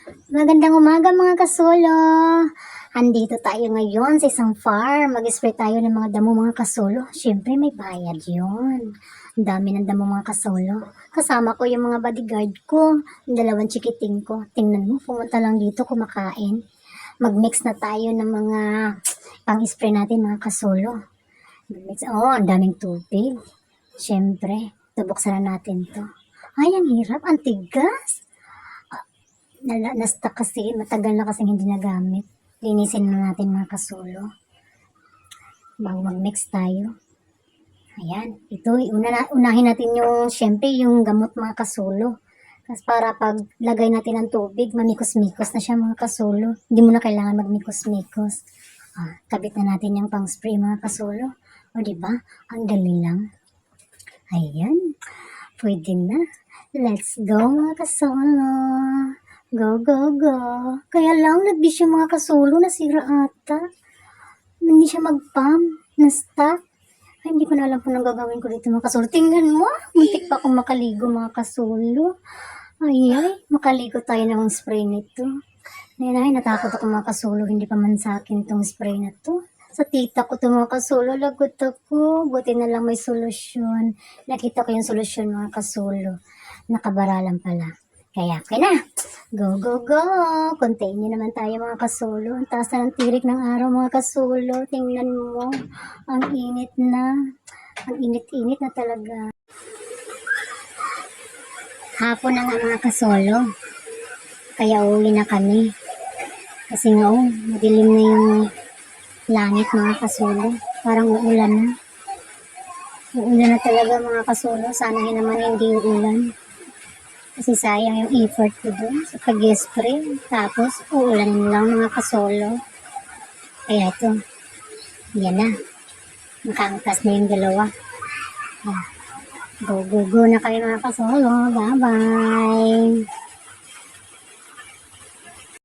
Magandang umaga mga kasolo. Andito tayo ngayon sa isang farm. Mag-spray tayo ng mga damo mga kasolo. Siyempre may bayad yun. Ang dami ng damo mga kasolo. Kasama ko yung mga bodyguard ko. Yung dalawang chikiting ko. Tingnan mo, pumunta lang dito kumakain. Mag-mix na tayo ng mga pang-spray natin mga kasolo. Mag-mix. Oh, ang daming tubig. Siyempre, buksan na natin to. Ay, ang hirap. Ang tigas. Na-stuck kasi, matagal na kasi hindi nagamit. Linisin na natin mga kasulo. Bago mag-mix tayo. Ayan, ito, unahin natin yung, syempre, yung gamot mga kasulo. Kasi para pag lagay natin ng tubig, mamikos-mikos na siya mga kasulo. Hindi mo na kailangan magmikos-mikos. Kabit na natin yung pang-spray mga kasulo. O diba, ang dali lang. Ayan, pwede na. Let's go mga kasulo. Go, go, go. Kaya lang, nagbis yung mga kasulo, nasira ata. Hindi siya mag-pump, na-stuck. Ay, hindi ko na alam kung anong gagawin ko dito mga kasulo. Tingnan mo, muntik pa akong makaligo mga kasulo. Ay, makaligo tayo ng spray nito. Ay, natakot ako mga kasulo, hindi pa man sa akin itong spray na to. Sa tita ko ito mga kasulo, lagot ako. Buti na lang may solusyon. Nakita ko yung solusyon mga kasulo. Nakabara lang pala. Kaya, okay na. Go, go, go! Continue naman tayo mga kasulo. Ang taas na ng tirik ng araw mga kasulo. Tingnan mo. Ang init na. Ang init-init na talaga. Hapon na nga mga kasulo. Kaya uwi na kami. Kasi nga madilim na yung langit mga kasulo. Parang uulan na. Uulan na talaga mga kasulo. Sana naman hindi uulan. Kasi sayang yung effort ko dun sa pag-spray. Tapos, uulan lang mga kasolo. Kaya ito, yan na. Nakaangkas na yung dalawa. Go, go, go na kayo mga kasolo. Bye-bye!